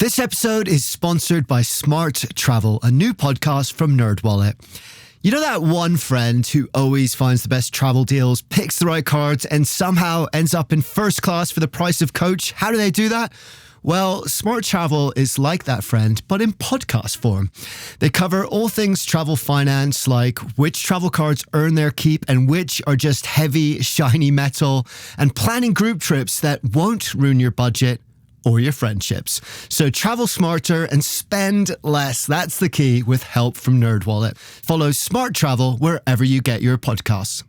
This episode is sponsored by Smart Travel, a new podcast from NerdWallet. You know that one friend who always finds the best travel deals, picks the right cards, and somehow ends up in first class for the price of coach? How do they do that? Well, Smart Travel is like that friend, but in podcast form. They cover all things travel finance, like which travel cards earn their keep and which are just heavy, shiny metal, and planning group trips that won't ruin your budget or your friendships. So travel smarter and spend less. That's the key with help from NerdWallet. Follow Smart Travel wherever you get your podcasts.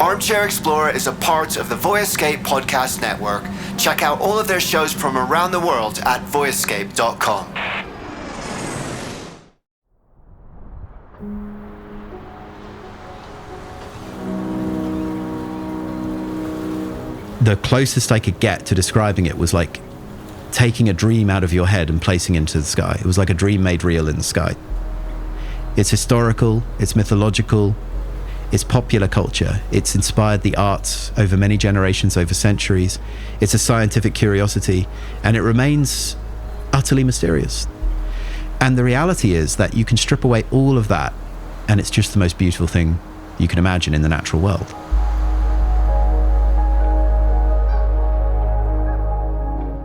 Armchair-Explorer is a part of the Voyescape podcast network. Check out all of their shows from around the world at voyescape.com. The closest I could get to describing it was like taking a dream out of your head and placing it into the sky. It was like a dream made real in the sky. It's historical, it's mythological, it's popular culture. It's inspired the arts over many generations, over centuries. It's a scientific curiosity, and it remains utterly mysterious. And the reality is that you can strip away all of that, and it's just the most beautiful thing you can imagine in the natural world.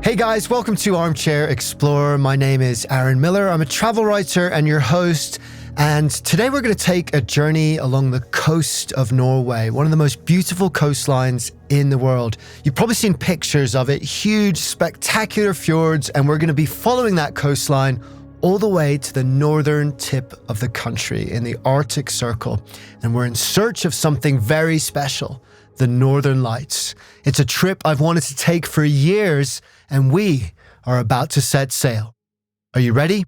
Hey guys, welcome to Armchair Explorer. My name is Aaron Miller. I'm a travel writer and your host. And today we're going to take a journey along the coast of Norway, one of the most beautiful coastlines in the world. You've probably seen pictures of it, huge, spectacular fjords, and we're going to be following that coastline all the way to the northern tip of the country in the Arctic Circle. And we're in search of something very special, the Northern Lights. It's a trip I've wanted to take for years, and we are about to set sail. Are you ready?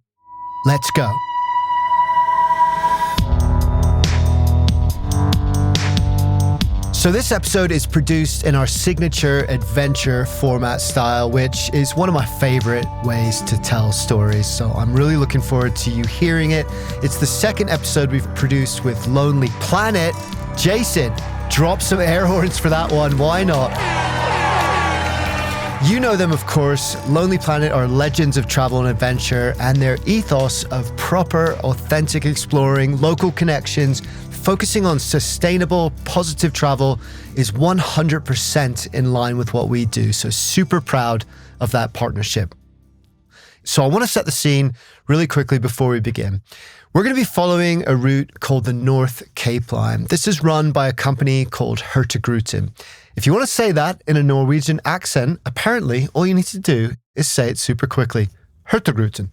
Let's go. So this episode is produced in our signature adventure format style, which is one of my favorite ways to tell stories. So I'm really looking forward to you hearing it. It's the second episode we've produced with Lonely Planet. Jason, drop some air horns for that one. Why not? You know them, of course. Lonely Planet are legends of travel and adventure, and their ethos of proper, authentic exploring, local connections, focusing on sustainable, positive travel is 100% in line with what we do. So super proud of that partnership. So I want to set the scene really quickly before we begin. We're going to be following a route called the North Cape Line. This is run by a company called Hurtigruten. If you want to say that in a Norwegian accent, apparently all you need to do is say it super quickly. Hurtigruten.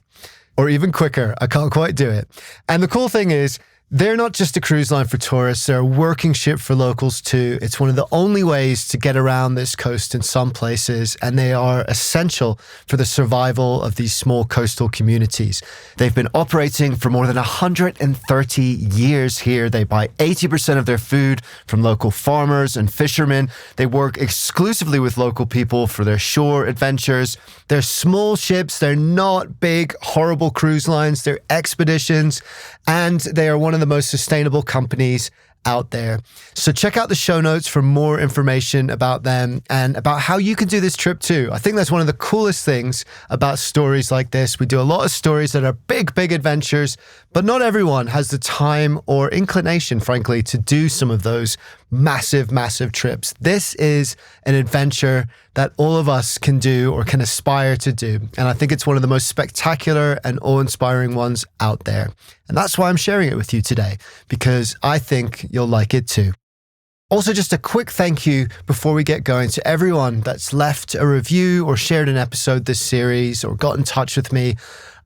Or even quicker. I can't quite do it. And the cool thing is, they're not just a cruise line for tourists, they're a working ship for locals too. It's one of the only ways to get around this coast in some places, and they are essential for the survival of these small coastal communities. They've been operating for more than 130 years here. They buy 80% of their food from local farmers and fishermen. They work exclusively with local people for their shore adventures. They're small ships, they're not big, horrible cruise lines, they're expeditions, and they are one of the most sustainable companies out there. So check out the show notes for more information about them and about how you can do this trip too. I think that's one of the coolest things about stories like this. We do a lot of stories that are big, big adventures, but not everyone has the time or inclination, frankly, to do some of those massive, massive trips. This is an adventure that all of us can do or can aspire to do. And I think it's one of the most spectacular and awe-inspiring ones out there. And that's why I'm sharing it with you today, because I think you'll like it too. Also, just a quick thank you before we get going to everyone that's left a review or shared an episode this series or got in touch with me.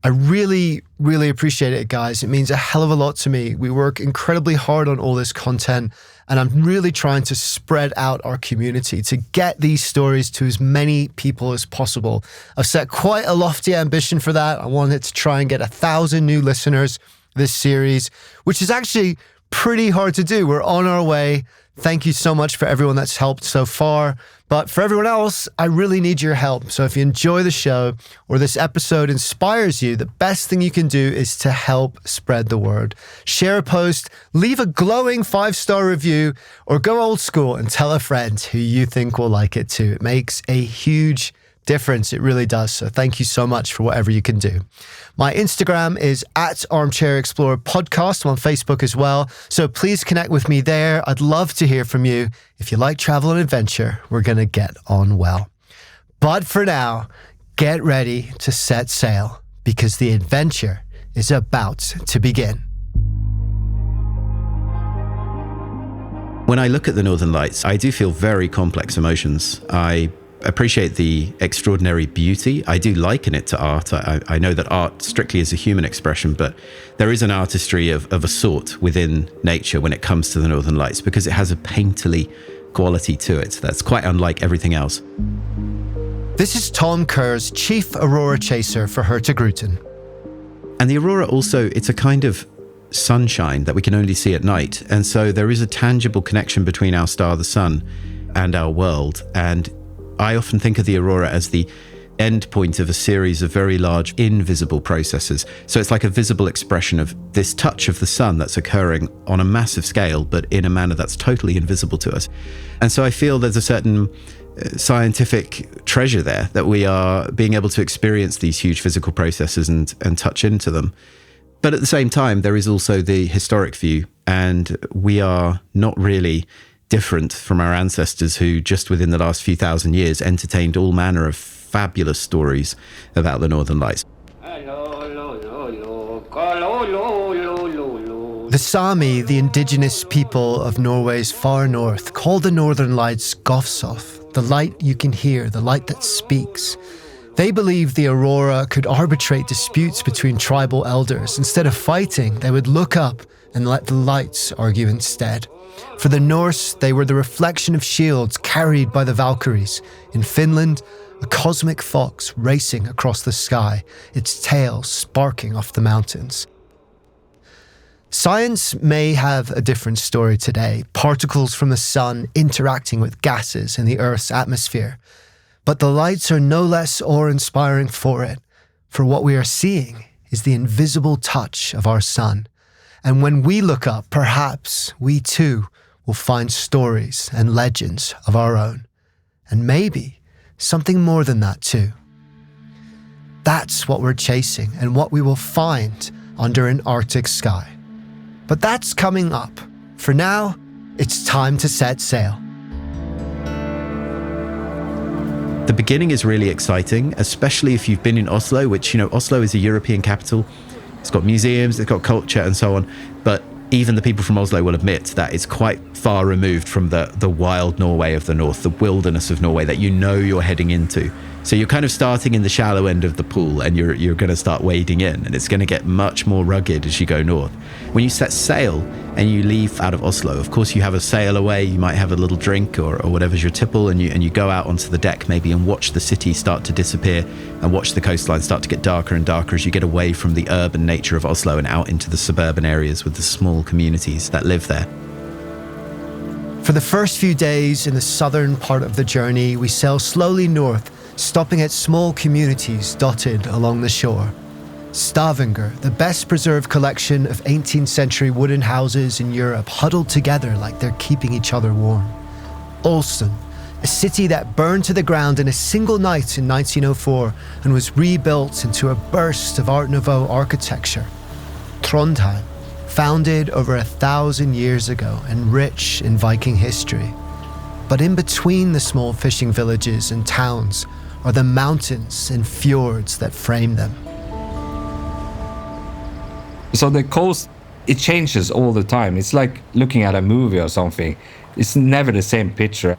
I really, really appreciate it, guys. It means a hell of a lot to me. We work incredibly hard on all this content, and I'm really trying to spread out our community to get these stories to as many people as possible. I've set quite a lofty ambition for that. I wanted to try and get 1,000 new listeners this series, which is actually pretty hard to do. We're on our way. Thank you so much for everyone that's helped so far. But for everyone else, I really need your help. So if you enjoy the show or this episode inspires you, the best thing you can do is to help spread the word. Share a post, leave a glowing 5-star review, or go old school and tell a friend who you think will like it too. It makes a huge difference. It really does. So thank you so much for whatever you can do. My Instagram is at armchair-explorer podcast. I'm on Facebook as well. So please connect with me there. I'd love to hear from you. If you like travel and adventure, we're going to get on well. But for now, get ready to set sail because the adventure is about to begin. When I look at the Northern Lights, I do feel very complex emotions. I appreciate the extraordinary beauty. I do liken it to art. I know that art strictly is a human expression, but there is an artistry of a sort within nature when it comes to the Northern Lights because it has a painterly quality to it that's quite unlike everything else. This is Tom Kerr's chief aurora chaser for Hurtigruten. And the aurora also, it's a kind of sunshine that we can only see at night. And so there is a tangible connection between our star, the sun, and our world. And I often think of the aurora as the end point of a series of very large invisible processes. So it's like a visible expression of this touch of the sun that's occurring on a massive scale, but in a manner that's totally invisible to us. And so I feel there's a certain scientific treasure there that we are being able to experience these huge physical processes and touch into them. But at the same time, there is also the historic view, and we are not really different from our ancestors who just within the last few thousand years entertained all manner of fabulous stories about the Northern Lights. The Sami, the indigenous people of Norway's far north, call the Northern Lights Govsov, the light you can hear, the light that speaks. They believe the aurora could arbitrate disputes between tribal elders. Instead of fighting, they would look up and let the lights argue instead. For the Norse, they were the reflection of shields carried by the Valkyries. In Finland, a cosmic fox racing across the sky, its tail sparking off the mountains. Science may have a different story today, particles from the sun interacting with gases in the Earth's atmosphere. But the lights are no less awe-inspiring for it, for what we are seeing is the invisible touch of our sun. And when we look up, perhaps we too will find stories and legends of our own. And maybe something more than that too. That's what we're chasing and what we will find under an Arctic sky. But that's coming up. For now, it's time to set sail. The beginning is really exciting, especially if you've been in Oslo, which, Oslo is a European capital. It's got museums, it's got culture and so on. But even the people from Oslo will admit that it's quite far removed from the wild Norway of the north, the wilderness of Norway that you're heading into. So you're kind of starting in the shallow end of the pool and you're going to start wading in, and it's going to get much more rugged as you go north. When you set sail and you leave out of Oslo, of course you have a sail away, you might have a little drink or whatever's your tipple, and you go out onto the deck maybe and watch the city start to disappear and watch the coastline start to get darker and darker as you get away from the urban nature of Oslo and out into the suburban areas with the small communities that live there. For the first few days in the southern part of the journey, we sail slowly north, stopping at small communities dotted along the shore. Stavanger, the best preserved collection of 18th century wooden houses in Europe, huddled together like they're keeping each other warm. Olsen, a city that burned to the ground in a single night in 1904 and was rebuilt into a burst of Art Nouveau architecture. Trondheim, founded over 1,000 years ago and rich in Viking history. But in between the small fishing villages and towns are the mountains and fjords that frame them. So the coast, it changes all the time. It's like looking at a movie or something. It's never the same picture.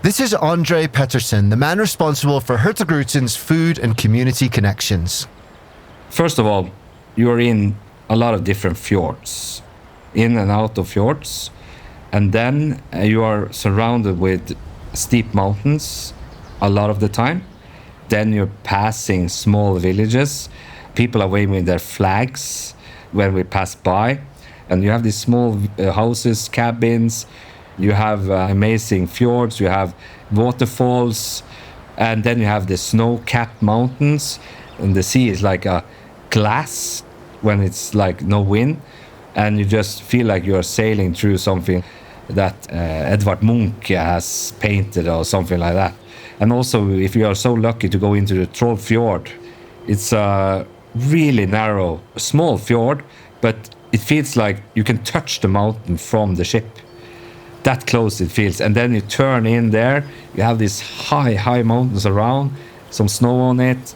This is Andre Pettersen, the man responsible for Hurtigruten's food and community connections. First of all, you're in a lot of different fjords, in and out of fjords. And then you are surrounded with steep mountains a lot of the time. Then you're passing small villages. People are waving their flags when we pass by. And you have these small houses, cabins. You have amazing fjords. You have waterfalls. And then you have the snow-capped mountains. And the sea is like a glass when it's like no wind. And you just feel like you're sailing through something that Edvard Munch has painted or something like that. And also, if you are so lucky to go into the Troll Fjord, it's a really narrow, small fjord, but it feels like you can touch the mountain from the ship. That close it feels. And then you turn in there, you have these high mountains around, some snow on it.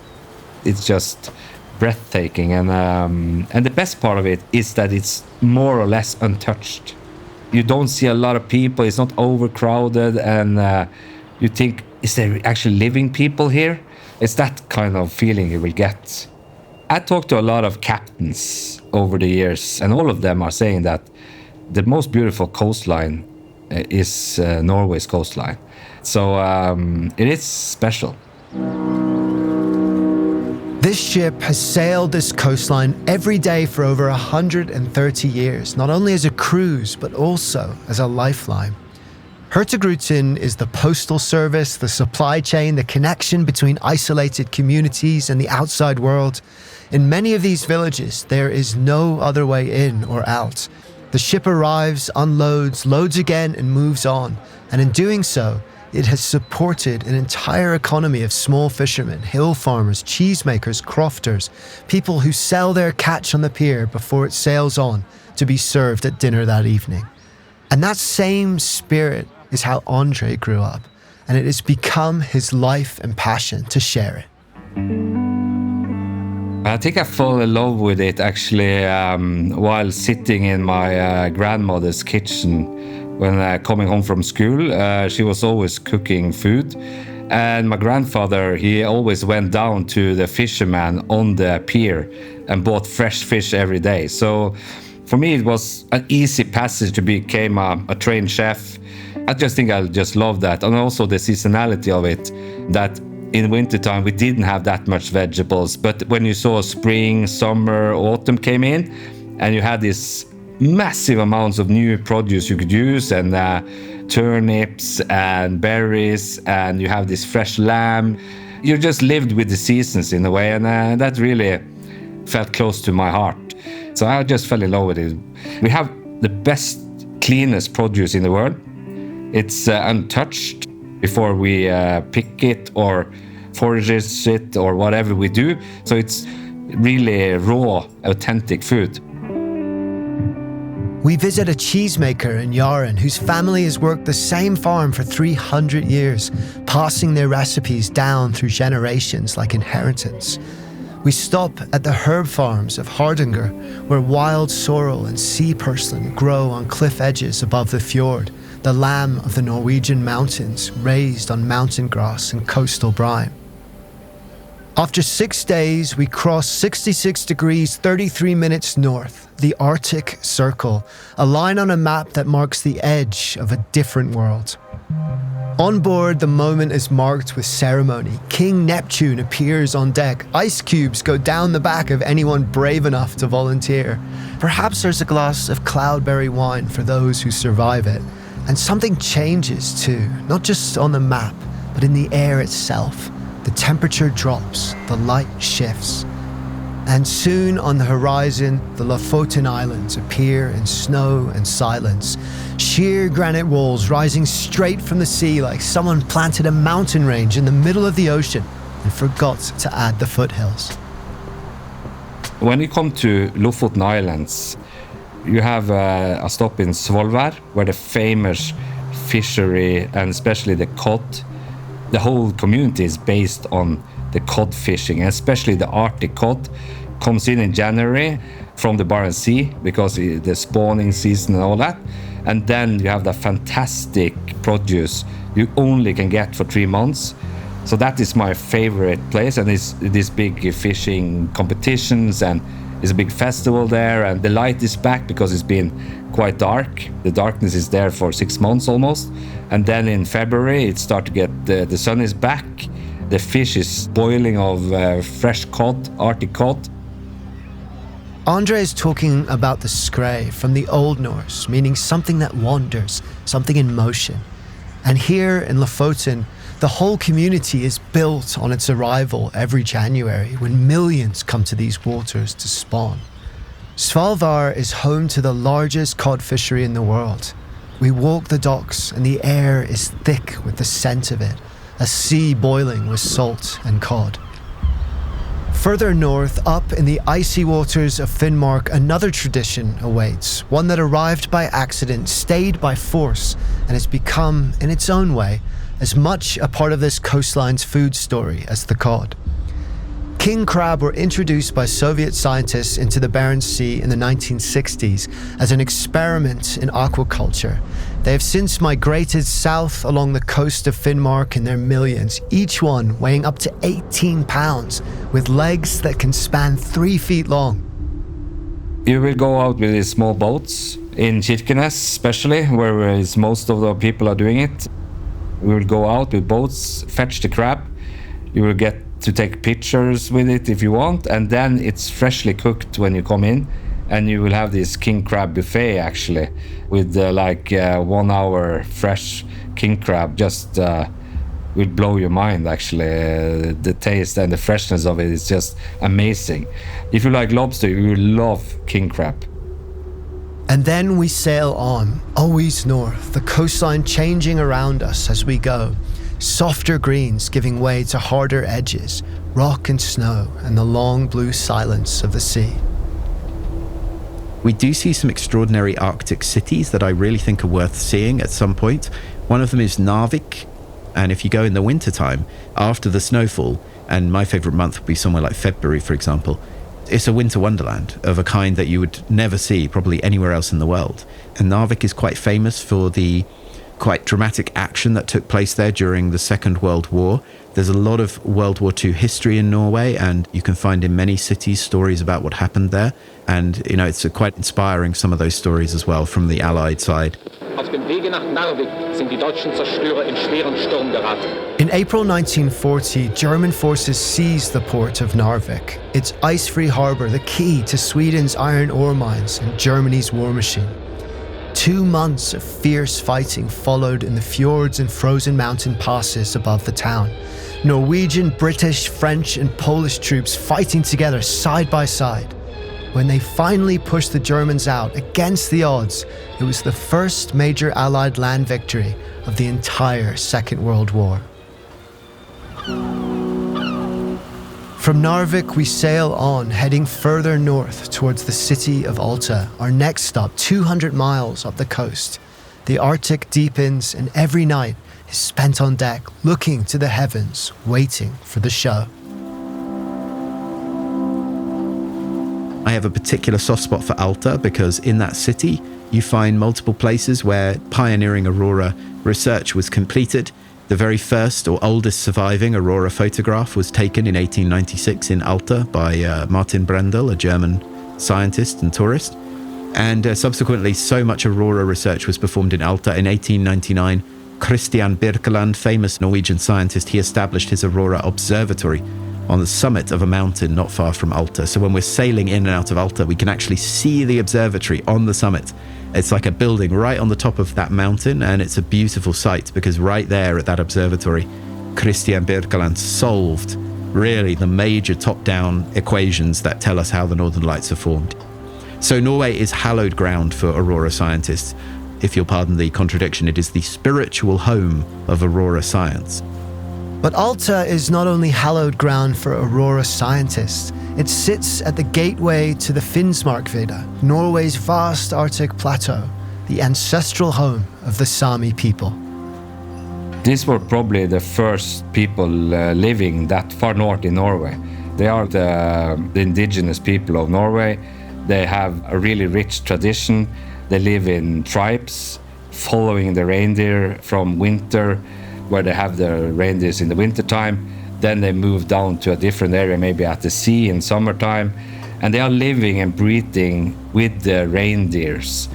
It's just breathtaking. And the best part of it is that it's more or less untouched. You don't see a lot of people, it's not overcrowded, and you think, is there actually living people here? It's that kind of feeling you will get. I talked to a lot of captains over the years, and all of them are saying that the most beautiful coastline is Norway's coastline. So it is special. This ship has sailed this coastline every day for over 130 years, not only as a cruise, but also as a lifeline. Hurtigruten is the postal service, the supply chain, the connection between isolated communities and the outside world. In many of these villages, there is no other way in or out. The ship arrives, unloads, loads again, and moves on. And in doing so, it has supported an entire economy of small fishermen, hill farmers, cheesemakers, crofters, people who sell their catch on the pier before it sails on to be served at dinner that evening. And that same spirit is how Andre grew up, and it has become his life and passion to share it. I think I fell in love with it actually while sitting in my grandmother's kitchen when coming home from school. She was always cooking food, and my grandfather, he always went down to the fisherman on the pier and bought fresh fish every day. So for me, it was an easy passage to become a trained chef. I just think I just love that, and also the seasonality of it, that in wintertime we didn't have that much vegetables, but when you saw spring, summer, autumn came in, and you had these massive amounts of new produce you could use, and turnips and berries, and you have this fresh lamb. You just lived with the seasons in a way, and that really felt close to my heart. So I just fell in love with it. We have the best, cleanest produce in the world. It's untouched before we pick it or forage it or whatever we do. So it's really raw, authentic food. We visit a cheesemaker in Jaren whose family has worked the same farm for 300 years, passing their recipes down through generations like inheritance. We stop at the herb farms of Hardanger, where wild sorrel and sea purslane grow on cliff edges above the fjord, the lamb of the Norwegian mountains, raised on mountain grass and coastal brine. After 6 days, we cross 66 degrees 33 minutes north, the Arctic Circle, a line on a map that marks the edge of a different world. On board, the moment is marked with ceremony. King Neptune appears on deck. Ice cubes go down the back of anyone brave enough to volunteer. Perhaps there's a glass of cloudberry wine for those who survive it. And something changes too, not just on the map, but in the air itself. The temperature drops, the light shifts. And soon on the horizon, the Lofoten Islands appear in snow and silence. Sheer granite walls rising straight from the sea like someone planted a mountain range in the middle of the ocean and forgot to add the foothills. When you come to Lofoten Islands, you have a stop in Svolvær, where the famous fishery, and especially the cod, the whole community is based on the cod fishing, and especially the Arctic cod comes in January from the Barents Sea because the spawning season and all that. And then you have the fantastic produce you only can get for 3 months. So that is my favorite place, and it's these big fishing competitions, and it's a big festival there, and the light is back because it's been quite dark. The darkness is there for 6 months almost. And then in February it starts to get, the sun is back. The fish is boiling of fresh cod, Arctic cod. Andre is talking about the skrei from the Old Norse, meaning something that wanders, something in motion. And here in Lofoten, the whole community is built on its arrival every January when millions come to these waters to spawn. Svalbard is home to the largest cod fishery in the world. We walk the docks and the air is thick with the scent of it. a sea boiling with salt and cod. Further north, up in the icy waters of Finnmark, another tradition awaits, one that arrived by accident, stayed by force, and has become, in its own way, as much a part of this coastline's food story as the cod. King crab were introduced by Soviet scientists into the Barents Sea in the 1960s as an experiment in aquaculture. They have since migrated south along the coast of Finnmark in their millions, each one weighing up to 18 pounds, with legs that can span 3 feet long. You will go out with these small boats, in Kirkenes especially, where most of the people are doing it. We will go out with boats, fetch the crab. You will get to take pictures with it if you want, and then it's freshly cooked when you come in, and you will have this king crab buffet actually with 1 hour fresh king crab. Just will blow your mind actually. The taste and the freshness of it is just amazing. If you like lobster, you will love king crab. And then we sail on, always north, the coastline changing around us as we go. Softer greens giving way to harder edges, rock and snow, and the long blue silence of the sea. We do see some extraordinary Arctic cities that I really think are worth seeing at some point. One of them is Narvik, and if you go in the wintertime, after the snowfall, and my favourite month would be somewhere like February, for example, it's a winter wonderland of a kind that you would never see probably anywhere else in the world. And Narvik is quite famous for the quite dramatic action that took place there during the Second World War. There's a lot of World War II history in Norway, and you can find in many cities stories about what happened there. And, you know, it's quite inspiring, some of those stories as well from the Allied side. In April 1940, German forces seized the port of Narvik, its ice-free harbour, the key to Sweden's iron ore mines and Germany's war machine. 2 months of fierce fighting followed in the fjords and frozen mountain passes above the town. Norwegian, British, French, and Polish troops fighting together side by side. When they finally pushed the Germans out against the odds, it was the first major Allied land victory of the entire Second World War. From Narvik, we sail on, heading further north towards the city of Alta, our next stop 200 miles up the coast. The Arctic deepens, and every night is spent on deck, looking to the heavens, waiting for the show. I have a particular soft spot for Alta because in that city, you find multiple places where pioneering aurora research was completed. The very first or oldest surviving aurora photograph was taken in 1896 in Alta by Martin Brendel, a German scientist and tourist. And subsequently, so much aurora research was performed in Alta. In 1899, Christian Birkeland, famous Norwegian scientist, he established his aurora observatory on the summit of a mountain not far from Alta. So when we're sailing in and out of Alta, we can actually see the observatory on the summit. It's like a building right on the top of that mountain, and it's a beautiful sight because right there at that observatory, Christian Birkeland solved really the major top-down equations that tell us how the Northern Lights are formed. So Norway is hallowed ground for aurora scientists. If you'll pardon the contradiction, it is the spiritual home of aurora science. But Alta is not only hallowed ground for aurora scientists, it sits at the gateway to the Finnmark, Norway's vast Arctic plateau, the ancestral home of the Sami people. These were probably the first people living that far north in Norway. They are the indigenous people of Norway. They have a really rich tradition. They live in tribes, following the reindeer from winter, where they have the reindeers in the wintertime. Then they move down to a different area, maybe at the sea in summertime. And they are living and breathing with the reindeers.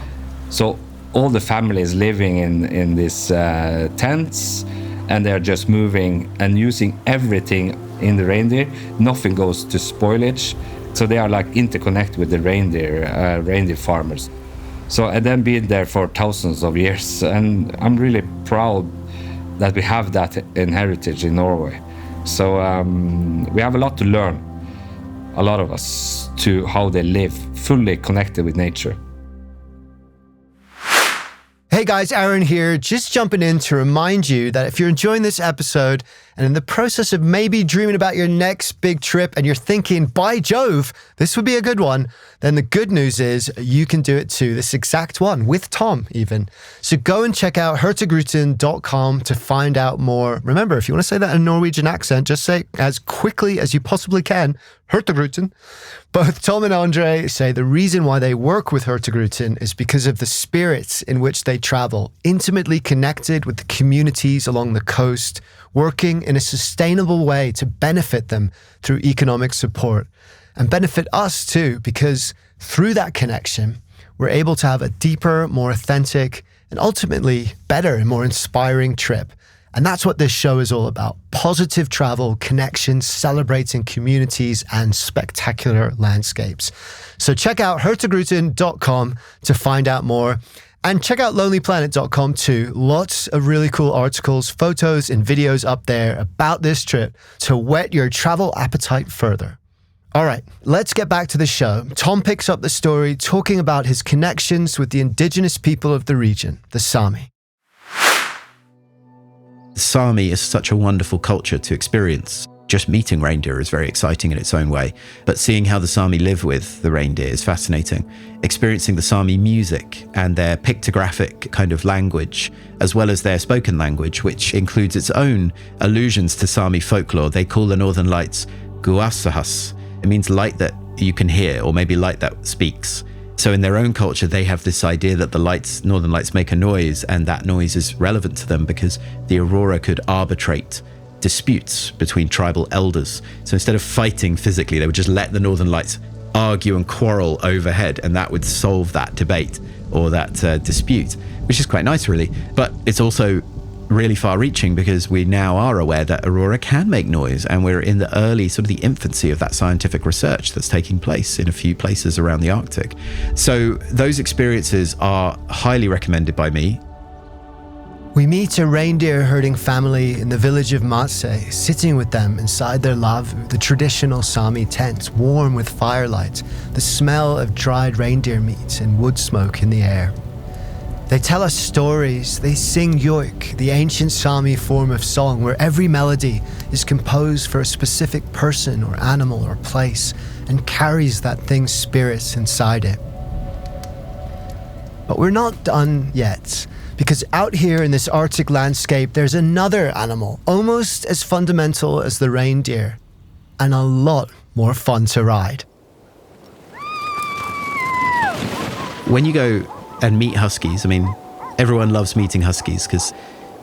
So all the families living in these tents, and they're just moving and using everything in the reindeer. Nothing goes to spoilage. So they are like interconnected with the reindeer farmers. So and then being there for thousands of years. And I'm really proud that we have that in heritage in Norway. So we have a lot to learn, a lot of us, to how they live, fully connected with nature. Hey guys, Aaron here, just jumping in to remind you that if you're enjoying this episode and in the process of maybe dreaming about your next big trip and you're thinking, by Jove, this would be a good one, then the good news is you can do it too, this exact one, with Tom even. So go and check out hurtigruten.com to find out more. Remember, if you want to say that in a Norwegian accent, just say it as quickly as you possibly can, Hurtigruten. Both Tom and Andre say the reason why they work with Hurtigruten is because of the spirits in which they travel, intimately connected with the communities along the coast, working in a sustainable way to benefit them through economic support and benefit us too, because through that connection, we're able to have a deeper, more authentic, and ultimately better and more inspiring trip. And that's what this show is all about. Positive travel, connections, celebrating communities, and spectacular landscapes. So check out hurtigruten.com to find out more. And check out lonelyplanet.com too. Lots of really cool articles, photos, and videos up there about this trip to whet your travel appetite further. All right, let's get back to the show. Tom picks up the story talking about his connections with the indigenous people of the region, the Sami. Sami is such a wonderful culture to experience. Just meeting reindeer is very exciting in its own way, but seeing how the Sami live with the reindeer is fascinating. Experiencing the Sami music and their pictographic kind of language, as well as their spoken language, which includes its own allusions to Sami folklore. They call the Northern Lights Guasahas. It means light that you can hear, or maybe light that speaks. So in their own culture, they have this idea that the northern lights make a noise, and that noise is relevant to them because the aurora could arbitrate disputes between tribal elders. So instead of fighting physically, they would just let the northern lights argue and quarrel overhead, and that would solve that debate or that dispute, which is quite nice, really. But it's also really far-reaching because we now are aware that aurora can make noise, and we're in the early, sort of the infancy of that scientific research that's taking place in a few places around the Arctic. So those experiences are highly recommended by me. We meet a reindeer herding family in the village of Matse, sitting with them inside their lavu, the traditional Sami tent, warm with firelight, the smell of dried reindeer meat and wood smoke in the air. They tell us stories, they sing yoik, the ancient Sami form of song where every melody is composed for a specific person or animal or place and carries that thing's spirit inside it. But we're not done yet, because out here in this Arctic landscape there's another animal almost as fundamental as the reindeer and a lot more fun to ride. When you go and meet huskies, I mean, everyone loves meeting huskies because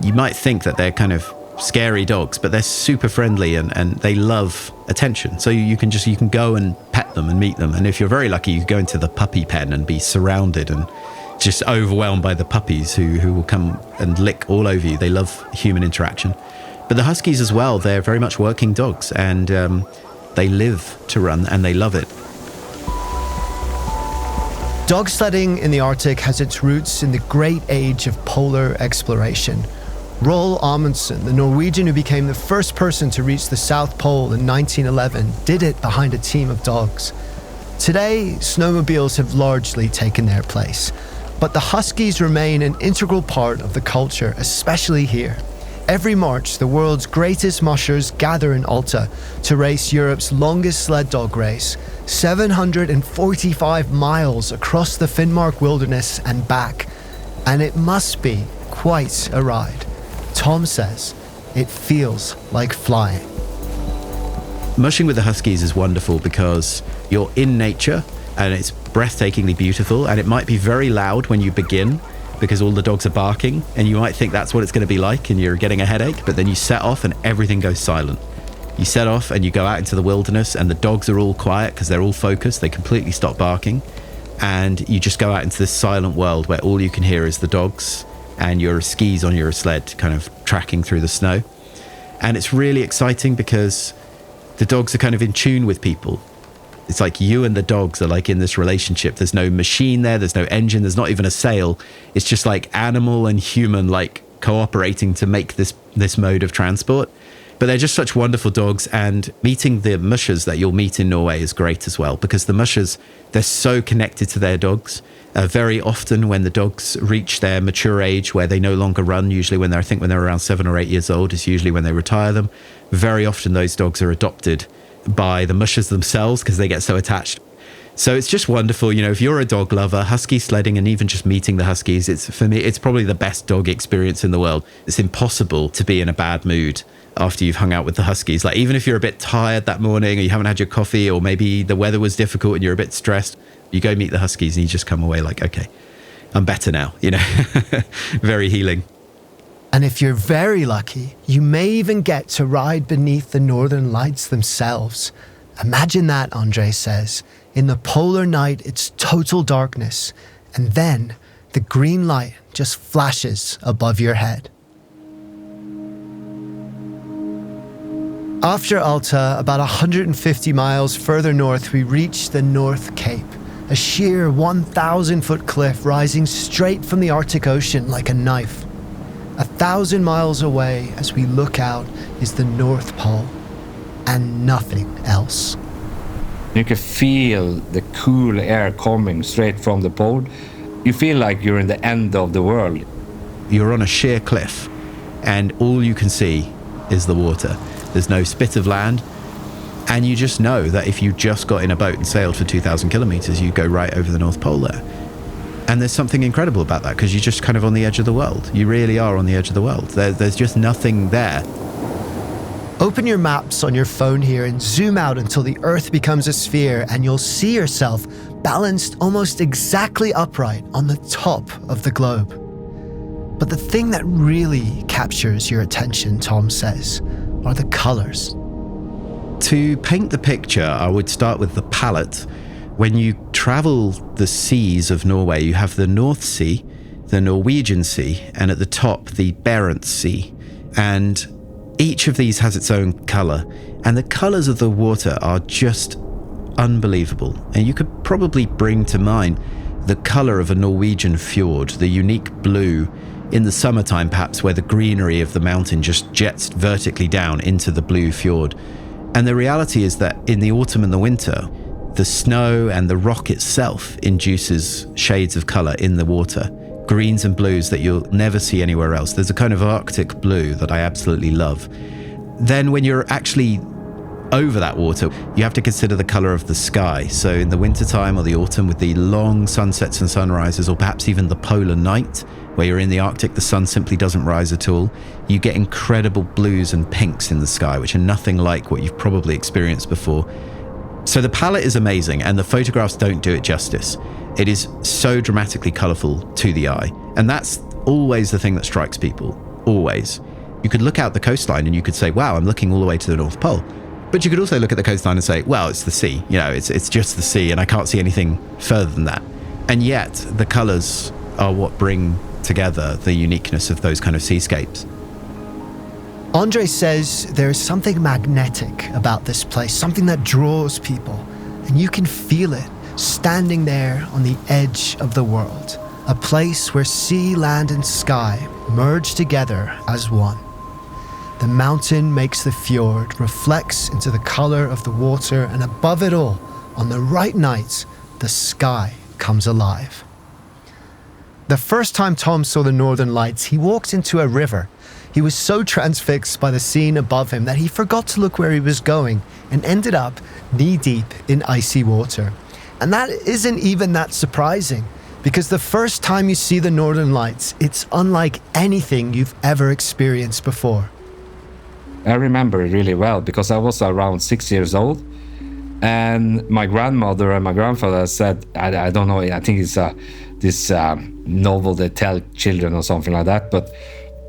you might think that they're kind of scary dogs, but they're super friendly and they love attention. So you can go and pet them and meet them. And if you're very lucky, you can go into the puppy pen and be surrounded and just overwhelmed by the puppies who will come and lick all over you. They love human interaction. But the huskies as well, they're very much working dogs, and they live to run and they love it. Dog sledding in the Arctic has its roots in the great age of polar exploration. Roald Amundsen, the Norwegian who became the first person to reach the South Pole in 1911, did it behind a team of dogs. Today, snowmobiles have largely taken their place, but the huskies remain an integral part of the culture, especially here. Every March, the world's greatest mushers gather in Alta to race Europe's longest sled dog race, 745 miles across the Finnmark wilderness and back. And it must be quite a ride. Tom says it feels like flying. Mushing with the huskies is wonderful because you're in nature and it's breathtakingly beautiful, and it might be very loud when you begin because all the dogs are barking and you might think that's what it's going to be like and you're getting a headache, but then you set off and everything goes silent. You set off and you go out into the wilderness and the dogs are all quiet because they're all focused. They completely stop barking, and you just go out into this silent world where all you can hear is the dogs and your skis on your sled kind of tracking through the snow. And it's really exciting because the dogs are kind of in tune with people. It's like you and the dogs are like in this relationship. There's no machine there, there's no engine, there's not even a sail. It's just like animal and human like cooperating to make this mode of transport. But they're just such wonderful dogs, and meeting the mushers that you'll meet in Norway is great as well, because the mushers, they're so connected to their dogs. Very often when the dogs reach their mature age where they no longer run, usually when they're around 7 or 8 years old is usually when they retire them. Very often those dogs are adopted by the mushers themselves because they get so attached. So it's just wonderful. You know, if you're a dog lover, husky sledding and even just meeting the huskies, for me, it's probably the best dog experience in the world. It's impossible to be in a bad mood after you've hung out with the huskies. Like, even if you're a bit tired that morning or you haven't had your coffee, or maybe the weather was difficult and you're a bit stressed, you go meet the huskies and you just come away like, okay, I'm better now, you know. Very healing. And if you're very lucky, you may even get to ride beneath the northern lights themselves. Imagine that, Andre says. In the polar night, it's total darkness, and then the green light just flashes above your head. After Alta, about 150 miles further north, we reach the North Cape, a sheer 1,000-foot cliff rising straight from the Arctic Ocean like a knife. 1,000 miles away, as we look out, is the North Pole, and nothing else. You can feel the cool air coming straight from the pole. You feel like you're in the end of the world. You're on a sheer cliff, and all you can see is the water. There's no spit of land, and you just know that if you just got in a boat and sailed for 2,000 kilometers, you go right over the North Pole there. And there's something incredible about that, because you're just kind of on the edge of the world. You really are on the edge of the world. There's just nothing there. Open your maps on your phone here and zoom out until the Earth becomes a sphere, and you'll see yourself balanced almost exactly upright on the top of the globe. But the thing that really captures your attention, Tom says, are the colors. To paint the picture, I would start with the palette. When you travel the seas of Norway, you have the North Sea, the Norwegian Sea, and at the top, the Barents Sea. And each of these has its own colour, and the colours of the water are just unbelievable. And you could probably bring to mind the colour of a Norwegian fjord, the unique blue in the summertime perhaps, where the greenery of the mountain just jets vertically down into the blue fjord. And the reality is that in the autumn and the winter, the snow and the rock itself induces shades of colour in the water. Greens and blues that you'll never see anywhere else. There's a kind of Arctic blue that I absolutely love. Then when you're actually over that water, you have to consider the colour of the sky. So in the wintertime or the autumn, with the long sunsets and sunrises, or perhaps even the polar night, where you're in the Arctic, the sun simply doesn't rise at all, you get incredible blues and pinks in the sky, which are nothing like what you've probably experienced before. So the palette is amazing, and the photographs don't do it justice. It is so dramatically colourful to the eye. And that's always the thing that strikes people. Always. You could look out the coastline and you could say, wow, I'm looking all the way to the North Pole. But you could also look at the coastline and say, well, it's the sea. You know, it's just the sea, and I can't see anything further than that. And yet the colours are what bring together the uniqueness of those kind of seascapes. Andre says there's something magnetic about this place, something that draws people, and you can feel it standing there on the edge of the world, a place where sea, land, and sky merge together as one. The mountain makes the fjord, reflects into the color of the water, and above it all, on the right nights, the sky comes alive. The first time Tom saw the Northern Lights, he walked into a river. He was so transfixed by the scene above him that he forgot to look where he was going and ended up knee-deep in icy water. And that isn't even that surprising, because the first time you see the Northern Lights, it's unlike anything you've ever experienced before. I remember it really well because I was around 6 years old, and my grandmother and my grandfather said, I don't know, I think it's this novel they tell children or something like that, but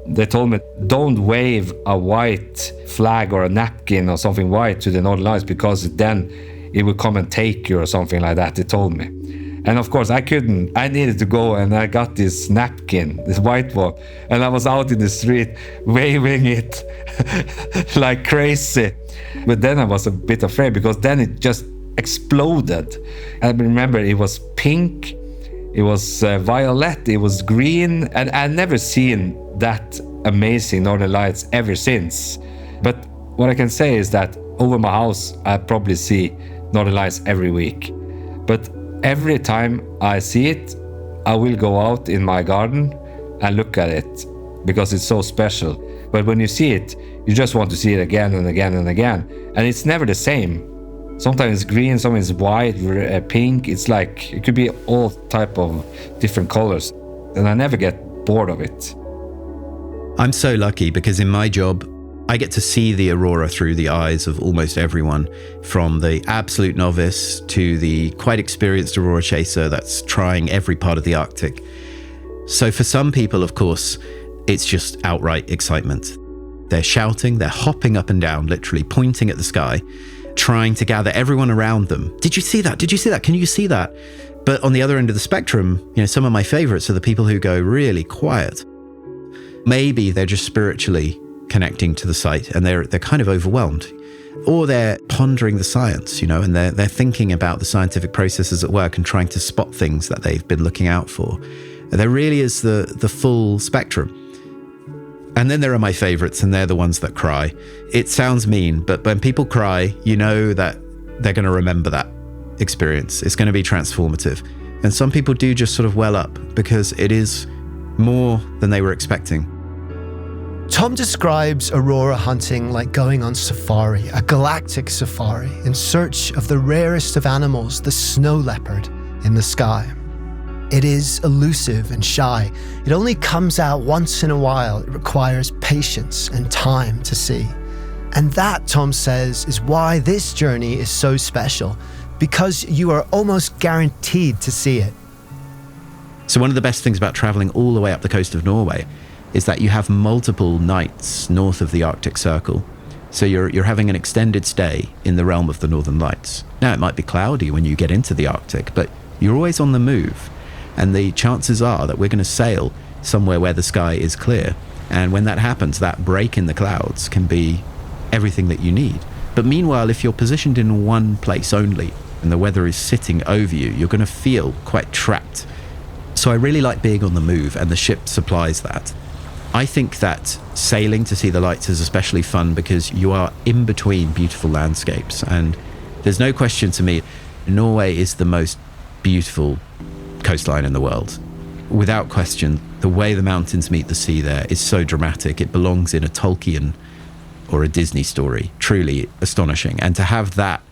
they told me, don't wave a white flag or a napkin or something white to the Northern Lights, because then it would come and take you or something like that, they told me. And of course I couldn't. I needed to go, and I got this napkin, this white one, and I was out in the street waving it like crazy. But then I was a bit afraid, because then it just exploded. I remember it was pink, it was violet, it was green, and I'd never seen that amazing Northern Lights ever since. But what I can say is that over my house, I probably see Northern Lights every week. But every time I see it, I will go out in my garden and look at it because it's so special. But when you see it, you just want to see it again and again and again. And it's never the same. Sometimes it's green, sometimes it's white, pink. It's like, it could be all type of different colors. And I never get bored of it. I'm so lucky because in my job, I get to see the aurora through the eyes of almost everyone, from the absolute novice to the quite experienced aurora chaser that's trying every part of the Arctic. So for some people, of course, it's just outright excitement. They're shouting, they're hopping up and down, literally pointing at the sky, trying to gather everyone around them. Did you see that? Did you see that? Can you see that? But on the other end of the spectrum, some of my favorites are the people who go really quiet. Maybe they're just spiritually connecting to the site and they're kind of overwhelmed, or they're pondering the science, and they're thinking about the scientific processes at work and trying to spot things that they've been looking out for. There really is the full spectrum. And then there are my favorites, and they're the ones that cry. It sounds mean, but when people cry, you know that they're going to remember that experience. It's going to be transformative. And some people do just sort of well up because it is more than they were expecting. Tom describes aurora hunting like going on safari, a galactic safari, in search of the rarest of animals, the snow leopard, in the sky. It is elusive and shy. It only comes out once in a while. It requires patience and time to see. And that, Tom says, is why this journey is so special, because you are almost guaranteed to see it. So one of the best things about traveling all the way up the coast of Norway is that you have multiple nights north of the Arctic Circle. So you're having an extended stay in the realm of the Northern Lights. Now, it might be cloudy when you get into the Arctic, but you're always on the move. And the chances are that we're going to sail somewhere where the sky is clear. And when that happens, that break in the clouds can be everything that you need. But meanwhile, if you're positioned in one place only and the weather is sitting over you, you're going to feel quite trapped. So I really like being on the move, and the ship supplies that. I think that sailing to see the lights is especially fun because you are in between beautiful landscapes. And there's no question to me, Norway is the most beautiful coastline in the world. Without question, the way the mountains meet the sea there is so dramatic. It belongs in a Tolkien or a Disney story. Truly astonishing. And to have that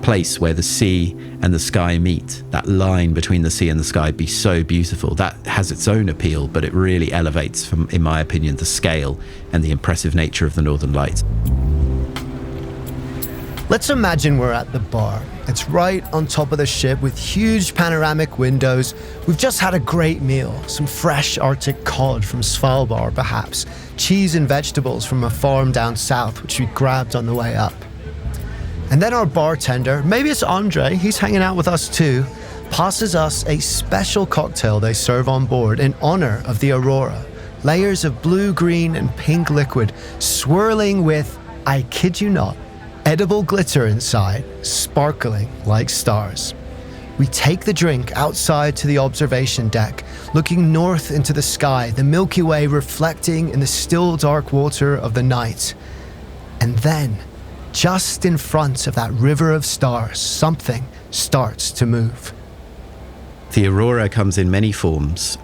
place where the sea and the sky meet, that line between the sea and the sky, be so beautiful, that has its own appeal, but it really elevates, from, in my opinion, the scale and the impressive nature of the Northern Lights. Let's imagine we're at the bar. It's right on top of the ship with huge panoramic windows. We've just had a great meal, some fresh Arctic cod from Svalbard perhaps, cheese and vegetables from a farm down south which we grabbed on the way up. And then our bartender, maybe it's Andre, he's hanging out with us too, passes us a special cocktail they serve on board in honor of the aurora. Layers of blue, green and pink liquid swirling with, I kid you not, edible glitter inside, sparkling like stars. We take the drink outside to the observation deck, looking north into the sky, the Milky Way reflecting in the still dark water of the night. And then, just in front of that river of stars, something starts to move. The aurora comes in many forms.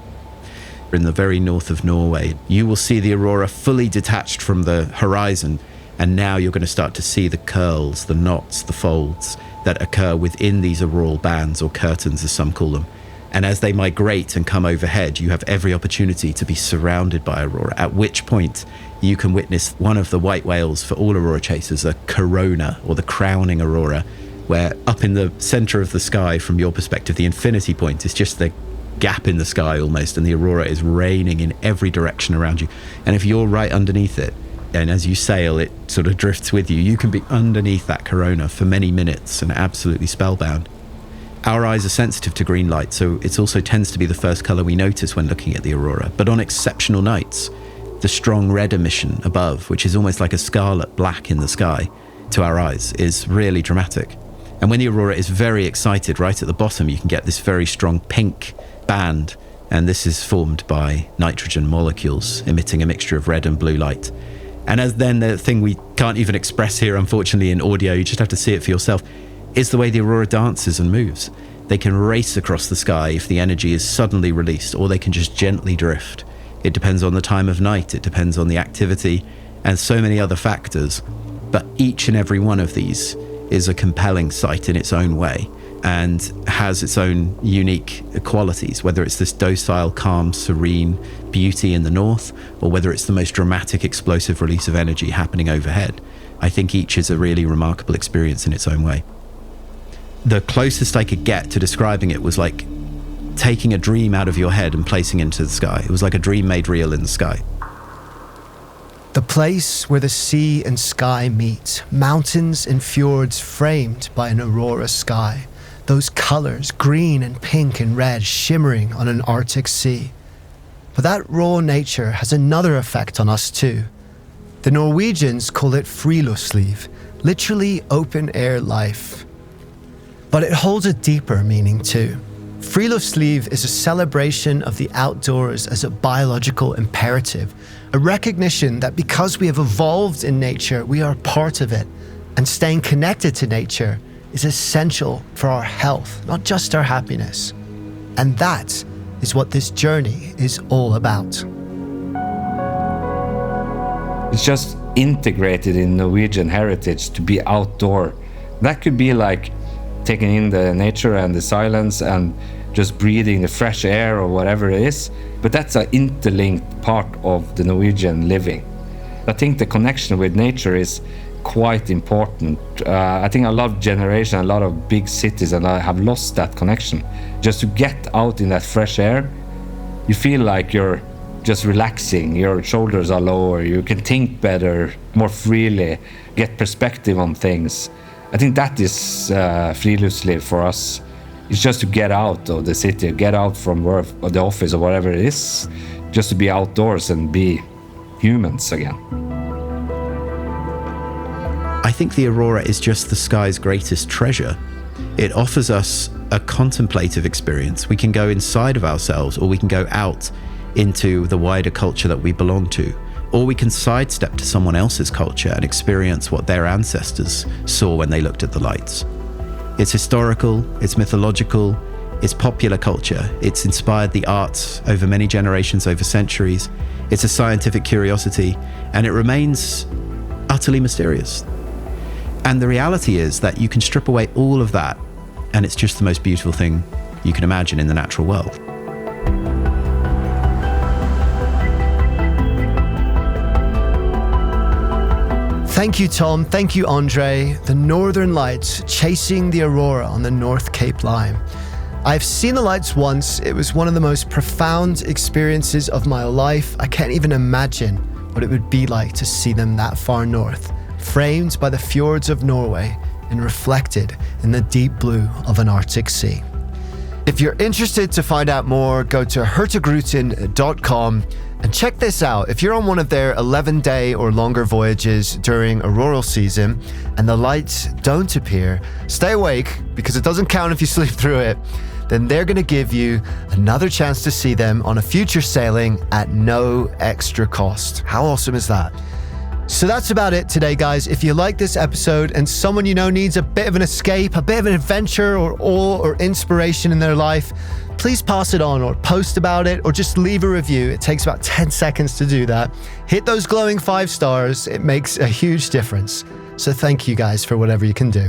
In the very north of Norway, you will see the aurora fully detached from the horizon. And now you're going to start to see the curls, the knots, the folds that occur within these auroral bands, or curtains as some call them. And as they migrate and come overhead, you have every opportunity to be surrounded by aurora, at which point you can witness one of the white whales for all aurora chasers, a corona, or the crowning aurora, where up in the center of the sky, from your perspective, the infinity point is just the gap in the sky almost, and the aurora is raining in every direction around you. And if you're right underneath it, and as you sail, it sort of drifts with you. You can be underneath that corona for many minutes and absolutely spellbound. Our eyes are sensitive to green light, so it also tends to be the first color we notice when looking at the aurora. But on exceptional nights, the strong red emission above, which is almost like a scarlet black in the sky to our eyes, is really dramatic. And when the aurora is very excited, right at the bottom, you can get this very strong pink band. And this is formed by nitrogen molecules emitting a mixture of red and blue light. And as then the thing we can't even express here, unfortunately, in audio, you just have to see it for yourself, is the way the aurora dances and moves. They can race across the sky if the energy is suddenly released, or they can just gently drift. It depends on the time of night, it depends on the activity, and so many other factors. But each and every one of these is a compelling sight in its own way and has its own unique qualities, whether it's this docile, calm, serene beauty in the north, or whether it's the most dramatic, explosive release of energy happening overhead. I think each is a really remarkable experience in its own way. The closest I could get to describing it was like taking a dream out of your head and placing it into the sky. It was like a dream made real in the sky. The place where the sea and sky meet, mountains and fjords framed by an aurora sky. Those colors, green and pink and red, shimmering on an Arctic sea. But that raw nature has another effect on us too. The Norwegians call it friluftsliv, literally open air life. But it holds a deeper meaning too. Friluftsliv is a celebration of the outdoors as a biological imperative, a recognition that because we have evolved in nature, we are part of it, and staying connected to nature is essential for our health, not just our happiness. And that is what this journey is all about. It's just integrated in Norwegian heritage to be outdoor. That could be like taking in the nature and the silence and just breathing the fresh air or whatever it is. But that's an interlinked part of the Norwegian living. I think the connection with nature is quite important. I think a lot of generations, a lot of big cities and I have lost that connection. Just to get out in that fresh air, you feel like you're just relaxing, your shoulders are lower, you can think better, more freely, get perspective on things. I think that is friluftsliv for us. It's just to get out of the city, get out from work or the office or whatever it is, just to be outdoors and be humans again. I think the aurora is just the sky's greatest treasure. It offers us a contemplative experience. We can go inside of ourselves, or we can go out into the wider culture that we belong to, or we can sidestep to someone else's culture and experience what their ancestors saw when they looked at the lights. It's historical, it's mythological, it's popular culture, it's inspired the arts over many generations, over centuries, it's a scientific curiosity, and it remains utterly mysterious. And the reality is that you can strip away all of that, and it's just the most beautiful thing you can imagine in the natural world. Thank you, Tom. Thank you, Andre. The Northern Lights, chasing the aurora on the North Cape line. I've seen the lights once. It was one of the most profound experiences of my life. I can't even imagine what it would be like to see them that far north, framed by the fjords of Norway and reflected in the deep blue of an Arctic sea. If you're interested to find out more, go to hurtigruten.com and check this out. If you're on one of their 11-day or longer voyages during auroral season and the lights don't appear, stay awake because it doesn't count if you sleep through it. Then they're going to give you another chance to see them on a future sailing at no extra cost. How awesome is that? So that's about it today, guys. If you like this episode and someone you know needs a bit of an escape, a bit of an adventure or awe or inspiration in their life, please pass it on or post about it or just leave a review. It takes about 10 seconds to do that. Hit those glowing 5 stars. It makes a huge difference. So thank you guys for whatever you can do.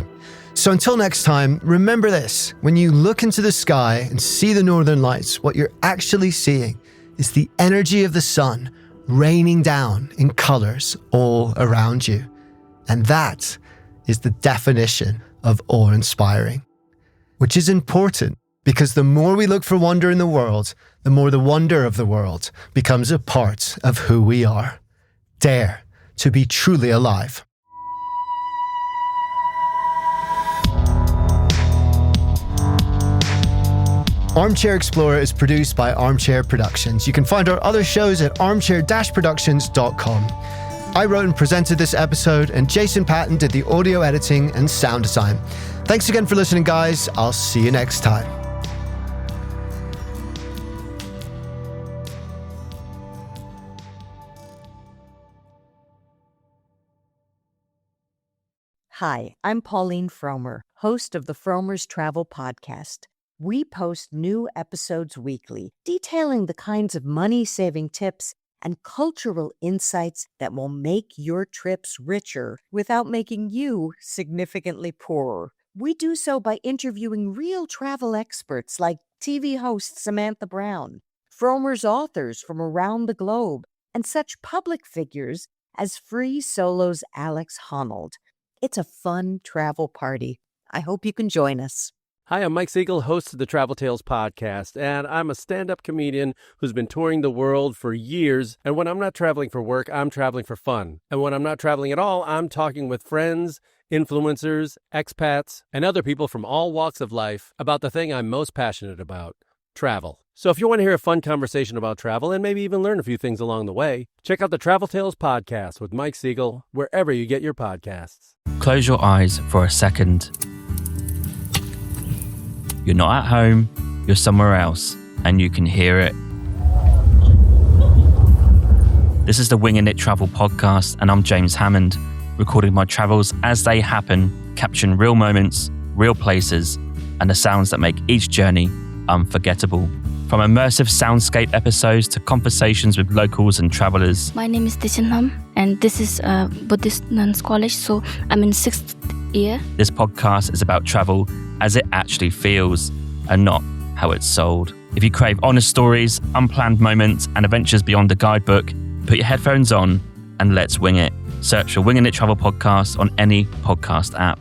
So until next time, remember this. When you look into the sky and see the northern lights, what you're actually seeing is the energy of the sun raining down in colors all around you. And that is the definition of awe-inspiring, which is important because the more we look for wonder in the world, the more the wonder of the world becomes a part of who we are. Dare to be truly alive. Armchair Explorer is produced by Armchair Productions. You can find our other shows at armchair-productions.com. I wrote and presented this episode, and Jason Patton did the audio editing and sound design. Thanks again for listening, guys. I'll see you next time. Hi, I'm Pauline Fromer, host of the Fromers Travel Podcast. We post new episodes weekly, detailing the kinds of money-saving tips and cultural insights that will make your trips richer without making you significantly poorer. We do so by interviewing real travel experts like TV host Samantha Brown, Fromers authors from around the globe, and such public figures as Free Solo's Alex Honnold. It's a fun travel party. I hope you can join us. Hi, I'm Mike Siegel, host of the Travel Tales podcast, and I'm a stand-up comedian who's been touring the world for years. And when I'm not traveling for work, I'm traveling for fun. And when I'm not traveling at all, I'm talking with friends, influencers, expats, and other people from all walks of life about the thing I'm most passionate about, travel. So if you want to hear a fun conversation about travel and maybe even learn a few things along the way, check out the Travel Tales podcast with Mike Siegel, wherever you get your podcasts. Close your eyes for a second. You're not at home, you're somewhere else, and you can hear it. This is the Winging It Travel Podcast, and I'm James Hammond, recording my travels as they happen, capturing real moments, real places, and the sounds that make each journey unforgettable. From immersive soundscape episodes to conversations with locals and travelers. My name is Dishinam, and this is a Buddhist nuns college, so I'm in 6th year. This podcast is about travel as it actually feels and not how it's sold. If you crave honest stories, unplanned moments, and adventures beyond the guidebook, put your headphones on and let's wing it. Search for Winging It Travel Podcast on any podcast app.